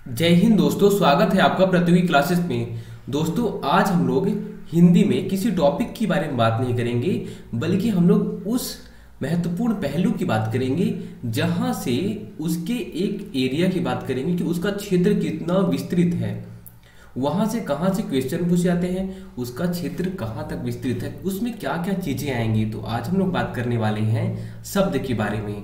जय हिंद दोस्तों, स्वागत है आपका प्रतियोगी क्लासेस में। दोस्तों, आज हम लोग हिंदी में किसी टॉपिक के बारे में बात नहीं करेंगे, बल्कि हम लोग उस महत्वपूर्ण पहलू की बात करेंगे जहां से उसके एक एरिया की बात करेंगे कि उसका क्षेत्र कितना विस्तृत है। वहां से कहाँ से क्वेश्चन पूछे जाते हैं, उसका क्षेत्र कहाँ तक विस्तृत है, उसमें क्या क्या चीजें आएंगी। तो आज हम लोग बात करने वाले हैं शब्द के बारे में।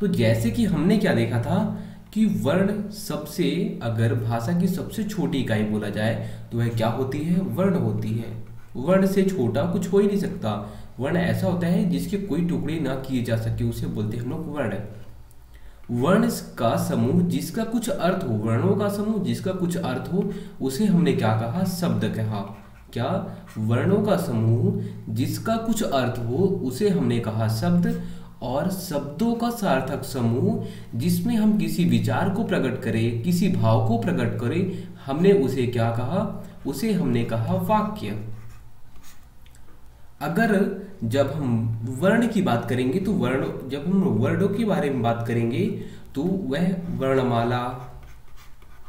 तो जैसे कि हमने क्या देखा था कि वर्ण सबसे, अगर भाषा की सबसे छोटी इकाई बोला जाए तो वह क्या होती है, वर्ण होती है। वर्ण से छोटा कुछ हो ही नहीं सकता। वर्ण ऐसा होता है जिसके कोई टुकड़े ना किए जा सके, उसे बोलते हैं हम लोग वर्ण। वर्ण का समूह जिसका कुछ अर्थ हो, वर्णों का समूह जिसका कुछ अर्थ हो, उसे हमने क्या कहा, शब्द कहा। क्या? वर्णों का समूह जिसका कुछ अर्थ हो उसे हमने कहा शब्द। और शब्दों का सार्थक समूह जिसमें हम किसी विचार को प्रकट करें, किसी भाव को प्रकट करें, हमने उसे क्या कहा, उसे हमने कहा वाक्य। अगर जब हम वर्ण की बात करेंगे तो जब हम वर्णों के बारे में बात करेंगे तो वह वर्णमाला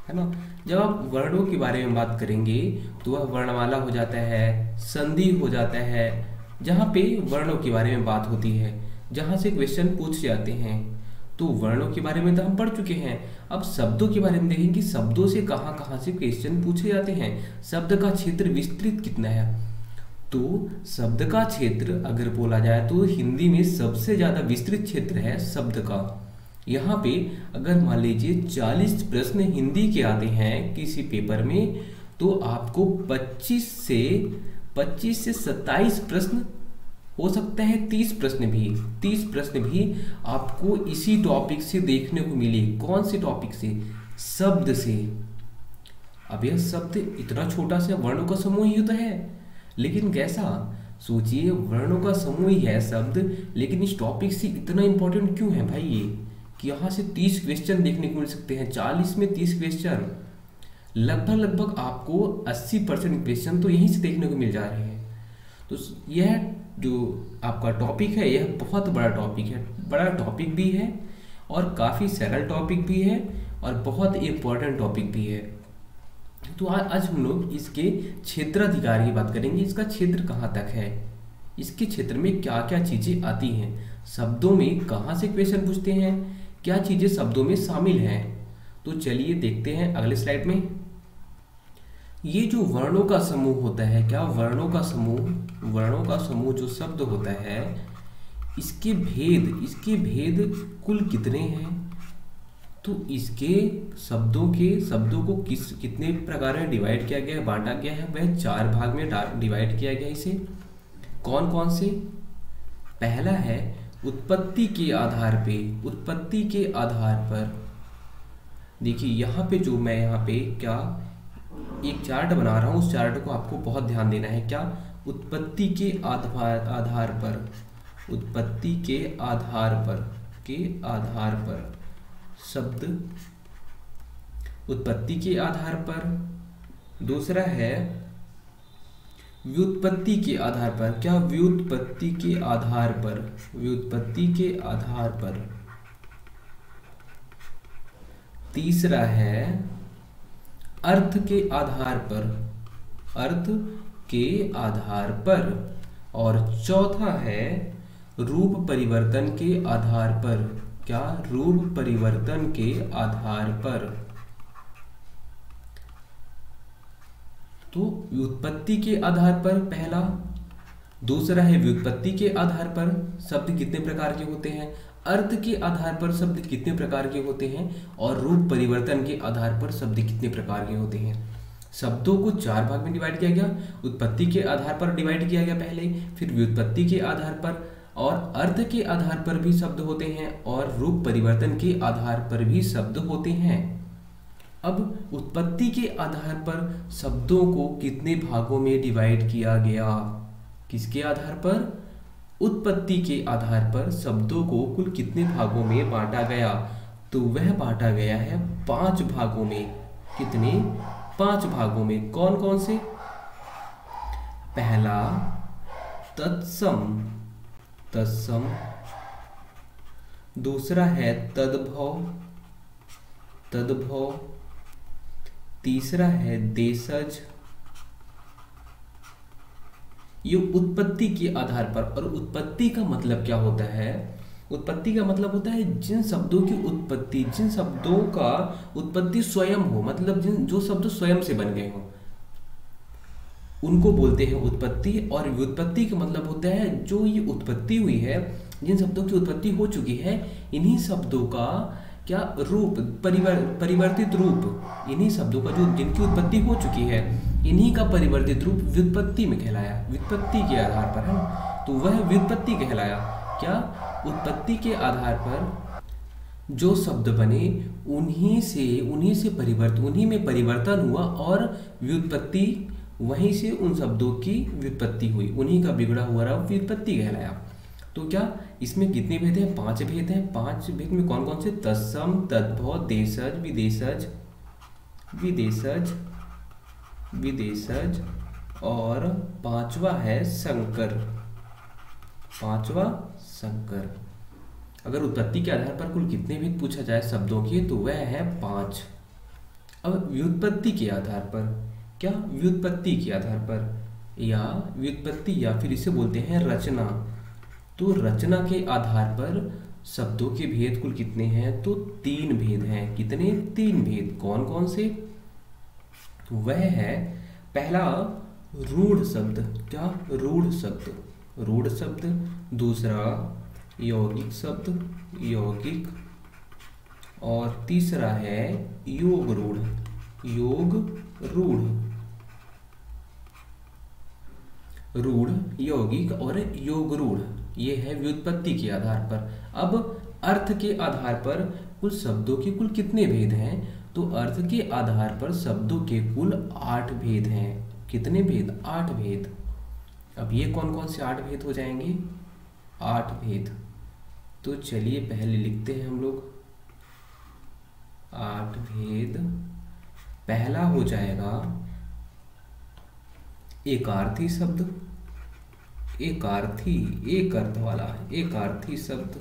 है ना। जब आप वर्णों के बारे में बात करेंगे तो वह वर्णमाला हो जाता है, संधि हो जाता है, जहाँ पे वर्णों के बारे में बात होती है, जहाँ से क्वेश्चन पूछ जाते हैं। तो वर्णों के बारे में तो हम पढ़ चुके हैं। अब शब्दों के बारे में देखेंगे, शब्दों से कहाँ कहाँ से क्वेश्चन पूछे जाते हैं, शब्द का क्षेत्र विस्तृत कितना है। तो शब्द का क्षेत्र अगर बोला जाए तो हिंदी में सबसे ज्यादा विस्तृत क्षेत्र है शब्द का। यहाँ पे अगर मान लीजिए 40 प्रश्न हिंदी के आते हैं किसी पेपर में, तो आपको 25 से 27 प्रश्न, हो सकता है 30 प्रश्न भी आपको इसी टॉपिक से देखने को मिले। कौन से टॉपिक से? शब्द से। अब यह शब्द इतना छोटा सा वर्णों का समूह ही तो है, लेकिन कैसा, सोचिए, वर्णों का समूह ही है शब्द, लेकिन इस टॉपिक से इतना इंपॉर्टेंट क्यों है भाई ये, कि यहाँ से 30 क्वेश्चन देखने को मिल सकते हैं। 40 में 30 क्वेश्चन, लगभग आपको 80% क्वेश्चन तो यहीं से देखने को मिल जा रहे हैं। तो यह जो आपका टॉपिक है, यह बहुत बड़ा टॉपिक है, बड़ा टॉपिक भी है और काफ़ी सरल टॉपिक भी है और बहुत इम्पोर्टेंट टॉपिक भी है। तो आज हम लोग इसके क्षेत्राधिकार की बात करेंगे। इसका क्षेत्र कहाँ तक है, इसके क्षेत्र में क्या क्या चीज़ें आती हैं, शब्दों में कहाँ से क्वेश्चन पूछते हैं, क्या चीज़ें शब्दों में शामिल हैं। तो चलिए देखते हैं अगले स्लाइड में। ये जो वर्णों का समूह होता है, क्या वर्णों का समूह जो शब्द होता है, इसके भेद कुल कितने हैं। तो इसके शब्दों को कितने प्रकार में डिवाइड किया गया है, बांटा गया है, वह 4 भाग में डिवाइड किया गया है इसे। कौन कौन से? पहला है उत्पत्ति के आधार पर। देखिए यहाँ पे जो मैं यहाँ पे क्या एक चार्ट बना रहा हूँ, उस चार्ट को आपको बहुत ध्यान देना है। क्या? उत्पत्ति के आधार पर शब्द, उत्पत्ति के आधार पर। दूसरा है व्युत्पत्ति के आधार पर। क्या? व्युत्पत्ति के आधार पर। तीसरा है अर्थ के आधार पर। और चौथा है रूप परिवर्तन के आधार पर। क्या? रूप परिवर्तन के आधार पर। तो व्युत्पत्ति के आधार पर पहला, दूसरा है व्युत्पत्ति के आधार पर शब्द कितने प्रकार के होते हैं, अर्थ के आधार पर शब्द कितने प्रकार के होते हैं, और रूप परिवर्तन के आधार पर शब्द कितने प्रकार के होते हैं। शब्दों को 4 भाग में डिवाइड किया गया। उत्पत्ति के आधार पर डिवाइड किया गया पहले, फिर व्युत्पत्ति के आधार पर, और अर्थ के आधार पर भी शब्द होते हैं, और रूप परिवर्तन के आधार पर भी शब्द होते हैं। अब उत्पत्ति के आधार पर शब्दों को कितने भागों में डिवाइड किया गया, किसके आधार पर? उत्पत्ति के आधार पर शब्दों को कुल कितने भागों में बांटा गया। तो वह बांटा गया है 5 भागों में। कितने? 5 भागों में। कौन कौन से? पहला तत्सम, दूसरा है तद्भव, तीसरा है देशज। ये उत्पत्ति के आधार पर, और उत्पत्ति का मतलब क्या होता है? उत्पत्ति का मतलब होता है जिन शब्दों की उत्पत्ति, जिन शब्दों का उत्पत्ति स्वयं हो, मतलब जिन जो शब्द स्वयं से बन गए हो उनको बोलते हैं उत्पत्ति। और व्युत्पत्ति का मतलब होता है जो ये उत्पत्ति हुई है, जिन शब्दों की उत्पत्ति हो चुकी है, इन्हीं शब्दों का क्या रूप, परिवर्तित रूप, इन्हीं शब्दों का जो जिनकी उत्पत्ति हो चुकी है, इन्हीं का परिवर्तित रूप व्युत्पत्ति में कहलाया, व्युत्पत्ति के आधार पर, है ना। तो वह व्युत्पत्ति कहलाया। क्या? उत्पत्ति के आधार पर जो शब्द बने उन्हीं से परिवर्तन, उन्हीं में परिवर्तन हुआ, और व्युत्पत्ति वहीं से उन शब्दों की व्युत्पत्ति हुई, उन्हीं का बिगड़ा हुआ रूप व्युत्पत्ति कहलाया। तो क्या इसमें कितने भेद हैं? 5 भेद हैं। 5 भेद में कौन कौन से? तत्सम, तद्भव, देशज, विदेशज, विदेशज, विदेशज, और 5वां है संकर। 5वां संकर। अगर उत्पत्ति के आधार पर कुल कितने भेद पूछा जाए शब्दों के, तो वह है 5। अब व्युत्पत्ति के आधार पर, क्या? व्युत्पत्ति के आधार पर, या व्युत्पत्ति, या फिर इसे बोलते हैं रचना। तो रचना के आधार पर शब्दों के भेद कुल कितने हैं? तो 3 भेद हैं। कितने? 3 भेद। कौन कौन से? वह है पहला रूढ़ शब्द। क्या? रूढ़ शब्द, रूढ़ शब्द। दूसरा यौगिक शब्द, यौगिक। और तीसरा है योग रूढ़, योग रूढ़। रूढ़, यौगिक और योग रूढ़, ये है व्युत्पत्ति के आधार पर। अब अर्थ के आधार पर कुल शब्दों के कुल कितने भेद हैं? तो अर्थ के आधार पर शब्दों के कुल 8 भेद हैं। कितने भेद? 8 भेद। अब ये कौन कौन से 8 भेद हो जाएंगे? 8 भेद। तो चलिए पहले लिखते हैं हम लोग 8 भेद। पहला हो जाएगा एकार्थी शब्द, एकार्थी, एक अर्थ वाला, एकार्थी शब्द।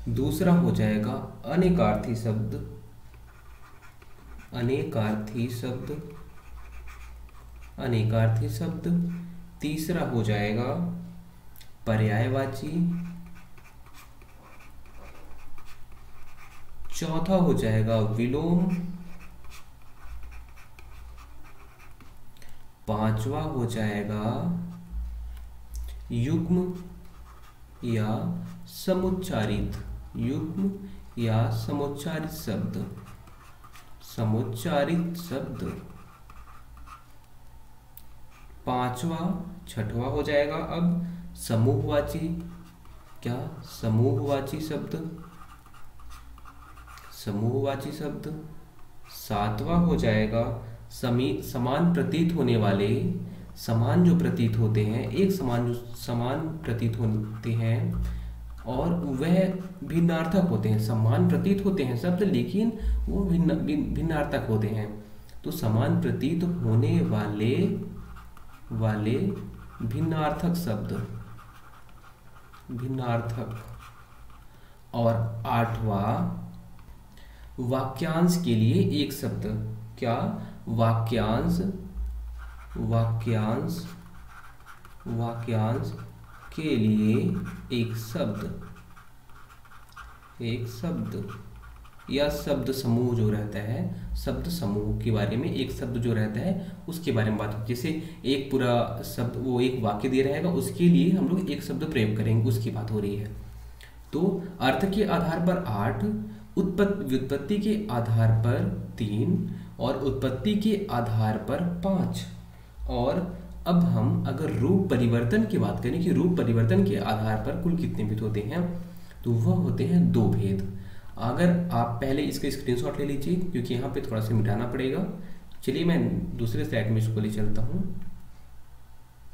दूसरा हो जाएगा अनेकार्थी शब्द, अनेकार्थी शब्द, अनेकार्थी शब्द। तीसरा हो जाएगा पर्यायवाची। चौथा हो जाएगा विलोम। 5वां हो जाएगा युग्म या समुच्चारित, युग्म या समुच्चारित शब्द, समुच्चारित शब्द। 5वां, 6वां हो जाएगा अब समूहवाची। क्या? समूहवाची शब्द, समूहवाची शब्द। 7वां हो जाएगा समान प्रतीत होने वाले, समान जो प्रतीत होते हैं, एक समान जो समान प्रतीत होते हैं और वह भिन्नार्थक होते हैं। समान प्रतीत होते हैं शब्द, लेकिन वो भिन्नार्थक होते हैं। तो समान प्रतीत होने वाले भिन्नार्थक शब्द, भिन्नार्थक। और 8वां वाक्यांश के लिए एक शब्द। क्या? वाक्यांश, वाक्यांश, वाक्यांश के लिए एक शब्द, एक शब्द या शब्द समूह जो रहता है, शब्द समूह के बारे में एक शब्द जो रहता है उसके बारे में बात। जैसे एक पूरा शब्द, वो एक वाक्य दे रहेगा, उसके लिए हम लोग एक शब्द प्रयोग करेंगे, उसकी बात हो रही है। तो अर्थ के आधार पर 8, व्युत्पत्ति के आधार पर 3 और उत्पत्ति के आधार पर 5। और अब हम अगर रूप परिवर्तन की बात करें कि रूप परिवर्तन के आधार पर कुल कितने भेद होते हैं, तो वह होते हैं 2 भेद। अगर आप पहले इसका स्क्रीनशॉट ले लीजिए, क्योंकि यहाँ पे थोड़ा सा मिटाना पड़ेगा। चलिए मैं दूसरे स्लाइड में इसको ले चलता हूँ।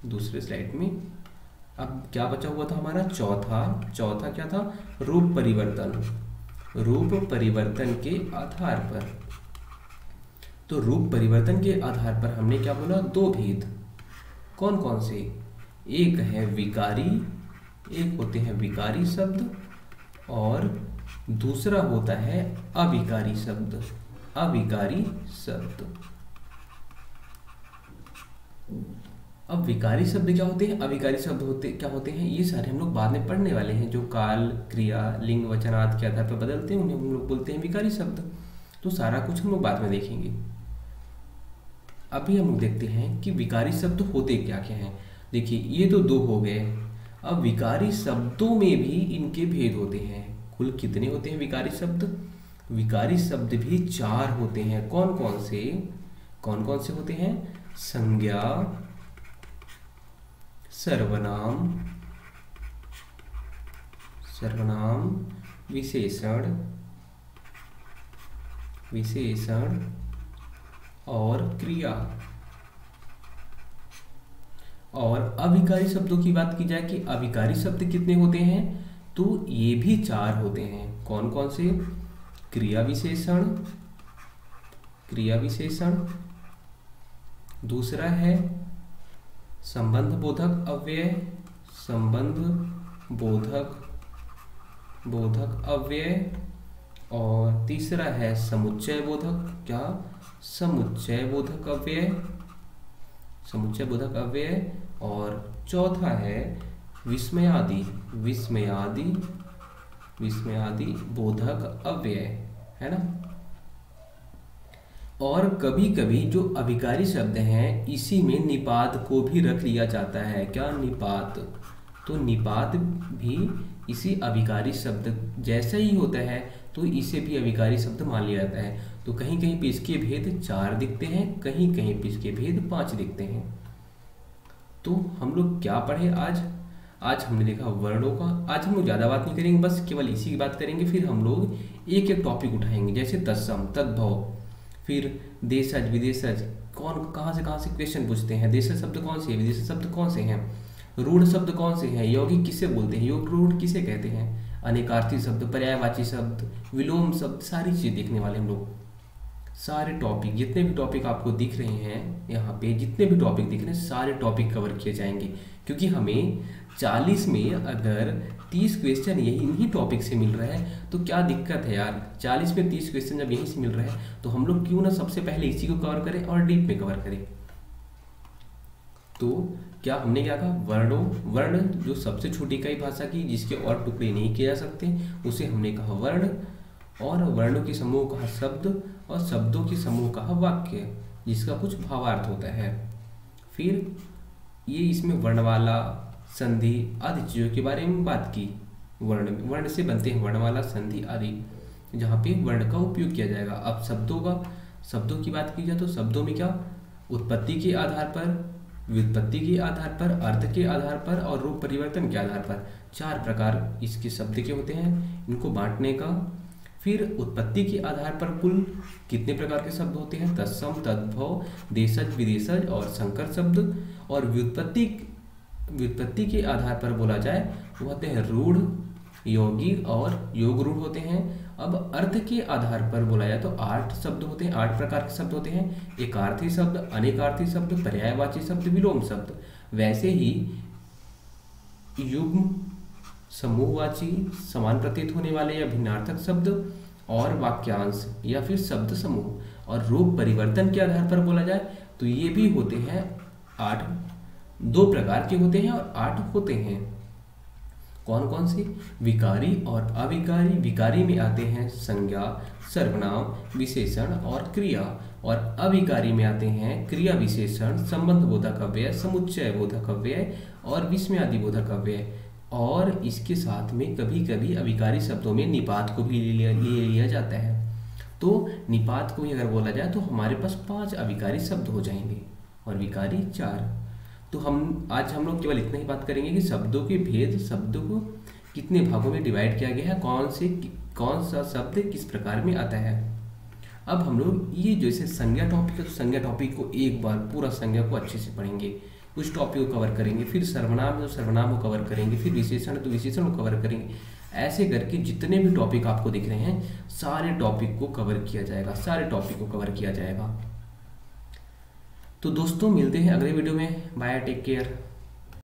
दूसरे स्लाइड में अब क्या बचा हुआ था हमारा? चौथा क्या था? रूप परिवर्तन, रूप परिवर्तन के आधार पर। तो रूप परिवर्तन के आधार पर हमने क्या बोला? 2 भेद। कौन कौन से? एक है विकारी, एक होते हैं विकारी शब्द, और दूसरा होता है अविकारी शब्द। अविकारी शब्द। अब विकारी शब्द क्या होते हैं, अविकारी शब्द होते क्या होते हैं, ये सारे हम लोग बाद में पढ़ने वाले हैं। जो काल, क्रिया, लिंग, वचन आदि के आधार पर बदलते हैं उन्हें हम लोग बोलते हैं विकारी शब्द। तो सारा कुछ हम लोग बाद में देखेंगे। अभी हम लोग देखते हैं कि विकारी शब्द होते क्या क्या हैं। देखिए ये तो दो हो गए। अब विकारी शब्दों में भी इनके भेद होते हैं। कुल कितने होते हैं विकारी शब्द? विकारी शब्द भी 4 होते हैं। कौन कौन से होते हैं? संज्ञा, सर्वनाम, विशेषण और क्रिया। और अविकारी शब्दों की बात की जाए कि अविकारी शब्द कितने होते हैं, तो ये भी 4 होते हैं। कौन कौन से? क्रिया विशेषण, दूसरा है संबंध बोधक अव्यय, और तीसरा है समुच्चय बोधक अव्यय, और चौथा है विस्मयादि बोधक अव्यय, है ना। और कभी कभी जो अविकारी शब्द हैं इसी में निपात को भी रख लिया जाता है। क्या? निपात। तो निपात भी इसी अविकारी शब्द जैसा ही होता है, तो इसे भी अविकारी शब्द मान लिया जाता है। तो कहीं कहीं पे इसके भेद 4 दिखते हैं, कहीं कहीं पे इसके भेद 5 दिखते हैं। तो हम लोग क्या पढ़े आज हमने देखा वर्णों का। आज हम लोग ज़्यादा बात नहीं करेंगे, बस केवल इसी की बात करेंगे। फिर हम लोग एक एक टॉपिक उठाएंगे, जैसे तत्सम, तद्भव, फिर देशज, विदेशज, कहाँ से क्वेश्चन पूछते हैं। देशज शब्द कौन से हैं, विदेशज शब्द कौन से हैं, रूढ़ शब्द कौन से हैं, यौगिक किसे बोलते हैं, योग रूढ़ किसे कहते हैं, अनेकार्थी शब्द, पर्यायवाची शब्द, विलोम शब्द, सारी चीज़ देखने वाले हम लोग। सारे टॉपिक, जितने भी टॉपिक आपको दिख रहे हैं यहाँ पे, जितने भी टॉपिक दिख रहे हैं, सारे टॉपिक कवर किए जाएंगे। क्योंकि हमें 40 में अगर 30 क्वेश्चन इन्हीं टॉपिक से मिल रहा है तो क्या दिक्कत है यार। 40 में 30 क्वेश्चन जब यहीं से मिल रहा है तो हम लोग क्यों ना सबसे पहले इसी को कवर करें और डीप में कवर करें। तो क्या हमने क्या कहा, वर्ण जो सबसे छोटी इकाई भाषा की जिसके और टुकड़े नहीं किए जा सकते, उसे हमने कहा वर्ण। और वर्णों के समूह कहा शब्द, और शब्दों के समूह कहा वाक्य, जिसका कुछ भावार्थ होता है। फिर ये इसमें वर्णमाला, संधि आदि चीज़ों के बारे में बात की। वर्ण से बनते हैं वर्णमाला, संधि आदि, जहाँ पे वर्ण का उपयोग किया जाएगा। अब शब्दों की बात की जाए तो शब्दों में क्या, उत्पत्ति के आधार पर, व्युत्पत्ति के आधार पर, अर्थ के आधार पर और रूप परिवर्तन के आधार पर 4 प्रकार इसके शब्द के होते हैं, इनको बांटने का। फिर उत्पत्ति के आधार पर कुल कितने प्रकार के शब्द होते हैं, तत्सम, तद्भव, देशज, विदेशज और संकर शब्द। और व्युत्पत्ति के आधार पर बोला जाए वो होते हैं रूढ़, योगी और योग रूढ़ होते हैं। अब अर्थ के आधार पर बोला जाए तो 8 शब्द होते हैं, 8 प्रकार के शब्द होते हैं, एकार्थी शब्द, अनेकार्थी शब्द, पर्यायवाची शब्द, विलोम शब्द। वैसे ही युग्म, समूहवाची, समान प्रतीत होने वाले या भिन्नार्थक शब्द, और वाक्यांश या फिर शब्द समूह। और रूप परिवर्तन के आधार पर बोला जाए तो ये भी होते हैं 8, 2 प्रकार के होते हैं और 8 होते हैं। कौन कौन से, विकारी और अविकारी। विकारी में आते हैं संज्ञा, सर्वनाम, विशेषण और क्रिया। और अविकारी में आते हैं क्रिया विशेषण, संबंध बोधक अव्यय, समुच्चय बोधक अव्यय और विस्मयादि बोधक अव्यय। और इसके साथ में कभी कभी अविकारी शब्दों में निपात को भी ले लिया जाता है। तो निपात को भी अगर बोला जाए तो हमारे पास 5 अविकारी शब्द हो जाएंगे और विकारी 4। तो आज हम लोग केवल इतना ही बात करेंगे कि शब्दों के भेद, शब्दों को कितने भागों में डिवाइड किया गया है, कौन सा शब्द किस प्रकार में आता है। अब हम लोग ये जैसे संज्ञा टॉपिक है तो संज्ञा टॉपिक को एक बार पूरा संज्ञा को अच्छे से पढ़ेंगे, कुछ टॉपिक को कवर करेंगे। फिर सर्वनाम है तो सर्वनाम को कवर करेंगे, फिर विशेषण है तो विशेषण को कवर करेंगे। ऐसे करके जितने भी टॉपिक आपको दिख रहे हैं सारे टॉपिक को कवर किया जाएगा। तो दोस्तों मिलते हैं अगले वीडियो में। Bye, take care.